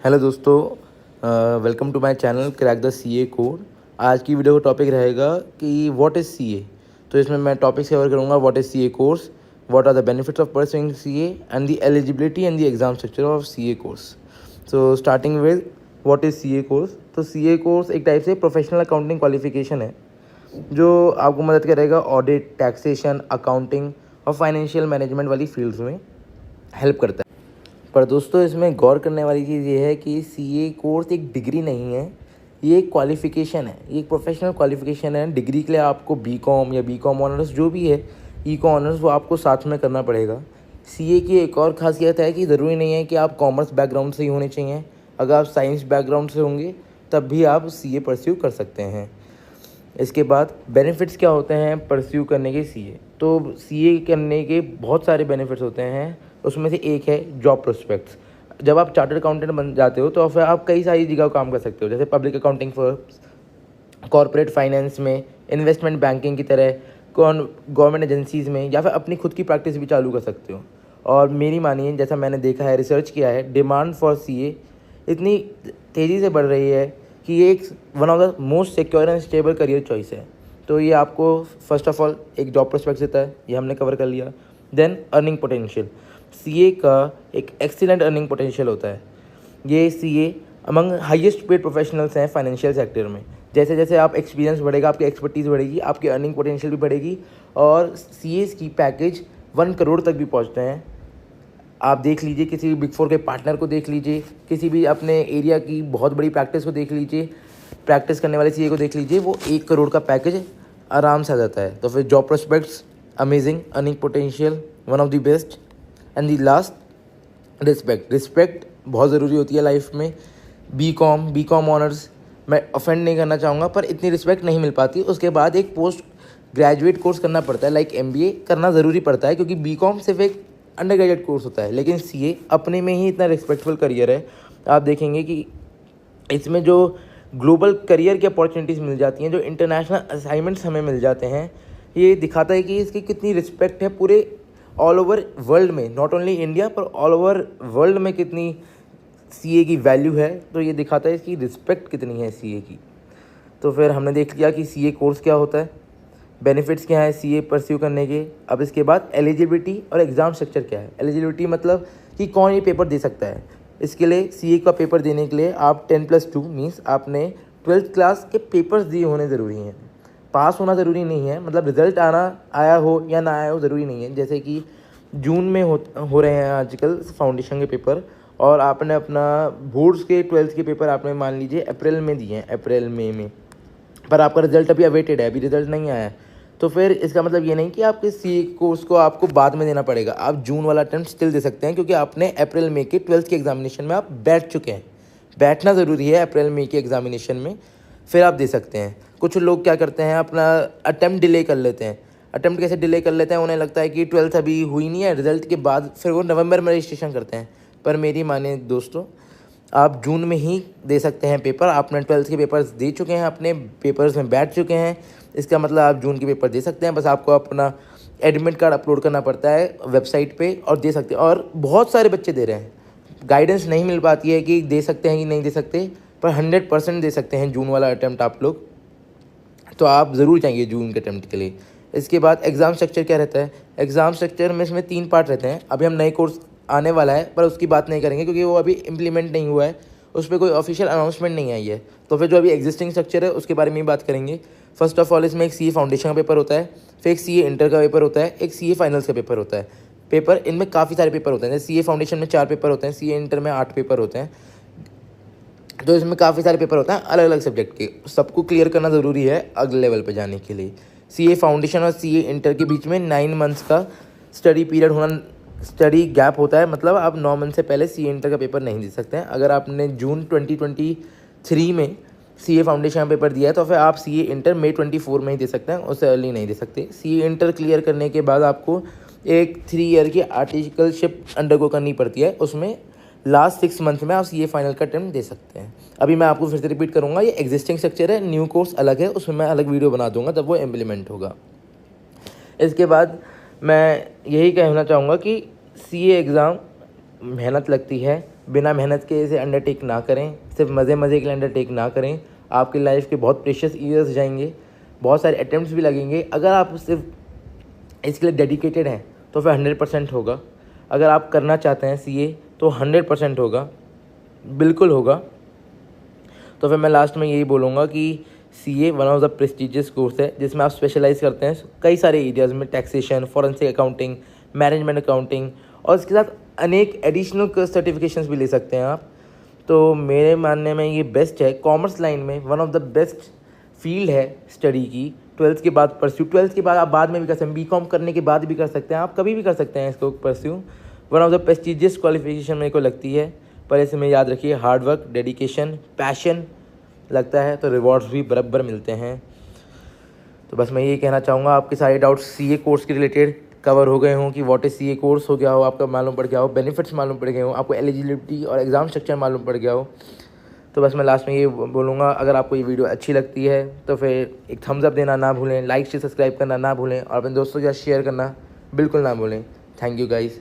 Hello दोस्तों, welcome to my channel crack the CA code. आज की वीडियो का टॉपिक रहेगा कि व्हाट इज़ सीए। तो इसमें मैं टॉपिक कवर करूँगा what is CA course, what are the benefits of pursuing CA and the eligibility and the exam structure of CA course. So starting with what is CA course. तो CA course एक type से professional accounting qualification है जो आपको मदद करेगा audit, taxation, accounting और financial management वाली फील्ड्स में हेल्प करता है। पर दोस्तों इसमें गौर करने वाली चीज़ ये है कि सीए कोर्स एक डिग्री नहीं है, ये एक क्वालिफ़िकेशन है, ये एक प्रोफेशनल क्वालिफ़िकेशन है। डिग्री के लिए आपको बीकॉम या बीकॉम ऑनर्स जो भी है, इको ऑनर्स, वो आपको साथ में करना पड़ेगा। सीए की एक और ख़ासियत है कि ज़रूरी नहीं है कि आप कॉमर्स बैकग्राउंड से ही होने चाहिए। अगर आप साइंस बैकग्राउंड से होंगे तब भी आप सीए परस्यू कर सकते हैं। इसके बाद बेनिफिट्स क्या होते हैं परस्यू करने के सीए। तो सीए करने के बहुत सारे बेनिफिट्स होते हैं, उसमें से एक है जॉब प्रोस्पेक्ट्स। जब आप चार्टर्ड अकाउंटेंट बन जाते हो तो फिर आप कई सारी जगह काम कर सकते हो, जैसे public accounting firms, corporate finance में, इन्वेस्टमेंट बैंकिंग की तरह, गवर्नमेंट एजेंसीज़ में, या फिर अपनी खुद की प्रैक्टिस भी चालू कर सकते हो। और मेरी मानिए, जैसा मैंने देखा है, रिसर्च किया है, डिमांड फॉर सीए इतनी तेज़ी से बढ़ रही है कि ये एक one of the most secure and stable career choice है। तो ये आपको फर्स्ट ऑफ ऑल एक जॉब प्रोस्पेक्ट देता है, ये हमने कवर कर लिया। देन अर्निंग पोटेंशियल, सीए का एक एक्सीलेंट अर्निंग पोटेंशियल होता है। ये CA among highest paid professionals हैं फाइनेंशियल सेक्टर में। जैसे जैसे आप एक्सपीरियंस बढ़ेगा, आपकी एक्सपर्टीज़ बढ़ेगी, आपकी अर्निंग पोटेंशियल भी बढ़ेगी, और सीएस की पैकेज 1 करोड़ तक भी पहुंचते हैं। आप देख लीजिए, किसी भी बिग फोर के पार्टनर को देख लीजिए, किसी भी अपने एरिया की बहुत बड़ी प्रैक्टिस को देख लीजिए, प्रैक्टिस करने वाले सीए को देख लीजिए, वो 1 करोड़ का पैकेज आराम से आ जाता है। तो फिर job prospects amazing, earning potential one of the best, and the last respect बहुत ज़रूरी होती है लाइफ में। बीकॉम ऑनर्स, मैं ऑफेंड नहीं करना चाहूँगा, पर इतनी रिस्पेक्ट नहीं मिल पाती। उसके बाद एक पोस्ट ग्रेजुएट कोर्स करना पड़ता है, लाइक एमबीए करना ज़रूरी पड़ता है, क्योंकि बीकॉम सिर्फ एक अंडर ग्रेजुएट कोर्स होता है, लेकिन सीए अपने में ही इतना रिस्पेक्टफुल करियर है। आप देखेंगे कि इसमें जो ग्लोबल करियर की अपॉर्चुनिटीज़ मिल जाती हैं, जो इंटरनेशनल असाइनमेंट्स हमें मिल जाते हैं, ये दिखाता है कि इसकी कितनी रिस्पेक्ट है पूरे ऑल ओवर वर्ल्ड में, नॉट ओनली इंडिया पर ऑल ओवर वर्ल्ड में कितनी सीए की वैल्यू है। तो ये दिखाता है इसकी रिस्पेक्ट कितनी है सीए की। तो फिर हमने देख लिया कि सीए कोर्स क्या होता है, बेनिफिट्स क्या है सीए परस्यू करने के। अब इसके बाद एलिजिबिलिटी और एग्ज़ाम स्ट्रक्चर क्या है। एलिजिबिलिटी मतलब कि कौन ये पेपर दे सकता है। इसके लिए सीए का पेपर देने के लिए आप 10+2 मीन्स आपने 12th क्लास के पेपर्स दिए होने ज़रूरी हैं। पास होना ज़रूरी नहीं है, मतलब रिज़ल्ट आया हो या ना आया हो ज़रूरी नहीं है। जैसे कि जून में हो रहे हैं आजकल फाउंडेशन के पेपर, और आपने अपना बोर्ड्स के 12th के पेपर आपने मान लीजिए अप्रैल में दिए हैं, अप्रैल मई में, पर आपका रिजल्ट अभी अवेटेड है, अभी रिजल्ट नहीं आया है। तो फिर इसका मतलब ये नहीं कि आपके सीए कोर्स को आपको बाद में देना पड़ेगा। आप जून वाला अटेम्प्ट स्टिल दे सकते हैं, क्योंकि आपने अप्रैल मई के 12th के एग्जामिनेशन में आप बैठ चुके हैं। बैठना ज़रूरी है अप्रैल मई के एग्जामिनेशन में, फिर आप दे सकते हैं। कुछ लोग क्या करते हैं, अपना अटेम्प्ट डिले कर लेते हैं। अटेम्प्ट कैसे डिले कर लेते हैं, उन्हें लगता है कि 12th अभी हुई नहीं है, रिजल्ट के बाद फिर वो नवंबर में रजिस्ट्रेशन करते हैं। पर मेरी माने दोस्तों, आप जून में ही दे सकते हैं पेपर। आपने 12th के पेपर्स दे चुके हैं, अपने पेपर्स में बैठ चुके हैं, इसका मतलब आप जून के पेपर दे सकते हैं। बस आपको अपना एडमिट कार्ड अपलोड करना पड़ता है वेबसाइट पे और दे सकते हैं। और बहुत सारे बच्चे दे रहे हैं, गाइडेंस नहीं मिल पाती है कि दे सकते हैं कि नहीं दे सकते, पर 100% दे सकते हैं जून वाला अटैम्प्ट आप लोग। तो आप ज़रूर जाएंगे जून के अटैम्प्ट के लिए। इसके बाद एग्ज़ाम स्ट्रक्चर क्या रहता है। एग्ज़ाम स्ट्रक्चर में इसमें 3 पार्ट रहते हैं। अभी हम नए कोर्स आने वाला है, पर उसकी बात नहीं करेंगे क्योंकि वो अभी इम्प्लीमेंट नहीं हुआ है, उस पर कोई ऑफिशियल अनाउंसमेंट नहीं आई है। तो फिर जो अभी एग्जिस्टिंग स्ट्रक्चर है उसके बारे में ही बात करेंगे। फर्स्ट ऑफ ऑल इसमें एक सीए फाउंडेशन का पेपर होता है, फिर एक सीए इंटर का पेपर होता है, एक सीए फाइनल्स का पेपर होता है। पेपर इनमें काफ़ी सारे पेपर होते हैं, जैसे सीए फाउंडेशन में 4 पेपर होते हैं, सीए इंटर में 8 पेपर होते हैं। तो इसमें काफ़ी सारे पेपर होते हैं अलग अलग सब्जेक्ट के, सबको क्लियर करना ज़रूरी है अगले लेवल पे जाने के लिए। सीए फाउंडेशन और सीए इंटर के बीच में 9 मंथ्स का स्टडी पीरियड होना, स्टडी गैप होता है, मतलब आप 9 मंथ से पहले सीए इंटर का पेपर नहीं दे सकते हैं। अगर आपने जून 2023 में सीए फाउंडेशन का पेपर दिया है तो फिर आप सीए इंटर मई 24 में ही दे सकते हैं, उससे अर्ली नहीं दे सकते। सीए इंटर क्लियर करने के बाद आपको एक 3 ईयर की आर्टिकलशिप अंडरगो करनी पड़ती है, उसमें लास्ट 6 मंथ में आप सीए फाइनल का अटेम्प्ट दे सकते हैं। अभी मैं आपको फिर से रिपीट करूँगा, ये एग्जिस्टिंग स्ट्रक्चर है, न्यू कोर्स अलग है, उसमें मैं अलग वीडियो बना दूंगा तब वो इम्प्लीमेंट होगा। इसके बाद मैं यही कहना चाहूँगा कि सीए एग्ज़ाम मेहनत लगती है, बिना मेहनत के इसे अंडरटेक ना करें, सिर्फ मज़े के लिए अंडरटेक ना करें। आपकी लाइफ के बहुत प्रेशियस ईयर्स जाएंगे, बहुत सारे अटेम्प्ट्स भी लगेंगे। अगर आप सिर्फ इसके लिए डेडिकेटेड हैं तो फिर 100% होगा। अगर आप करना चाहते हैं सीए तो 100% होगा, बिल्कुल होगा। तो फिर मैं लास्ट में यही बोलूँगा कि CA one of the prestigious course है जिसमें आप स्पेशलाइज करते हैं कई सारे एरियाज़ में, taxation, forensic accounting, management accounting, और इसके साथ अनेक एडिशनल सर्टिफिकेशंस भी ले सकते हैं आप। तो मेरे मानने में ये बेस्ट है, कॉमर्स लाइन में one of the best field है स्टडी की। 12th के बाद परस्यू, 12th के बाद आप बाद में भी कर सकते हैं, बीकॉम करने के बाद भी कर सकते हैं, आप कभी भी कर सकते हैं इसको pursue. One of the prestigious qualification मेरे को लगती है, पर इसे में याद रखिए हार्ड वर्क, डेडिकेशन, पैशन लगता है तो रिवॉर्ड्स भी बराबर मिलते हैं। तो बस मैं यही कहना चाहूँगा, आपके सारे डाउट्स सीए कोर्स के रिलेटेड कवर हो गए हों कि व्हाट इज़ सीए कोर्स हो गया हो, आपका मालूम पड़ गया हो, बेनिफिट्स मालूम पड़ गए हो, आपको एलिजिबिलिटी और एग्ज़ाम स्ट्रक्चर मालूम पड़ गया हो। तो बस मैं लास्ट में ये बोलूँगा, अगर आपको ये वीडियो अच्छी लगती है तो फिर एक थम्स अप देना ना भूलें, लाइक से सब्सक्राइब करना ना भूलें और अपने दोस्तों के साथ शेयर करना बिल्कुल ना भूलें। Thank you guys.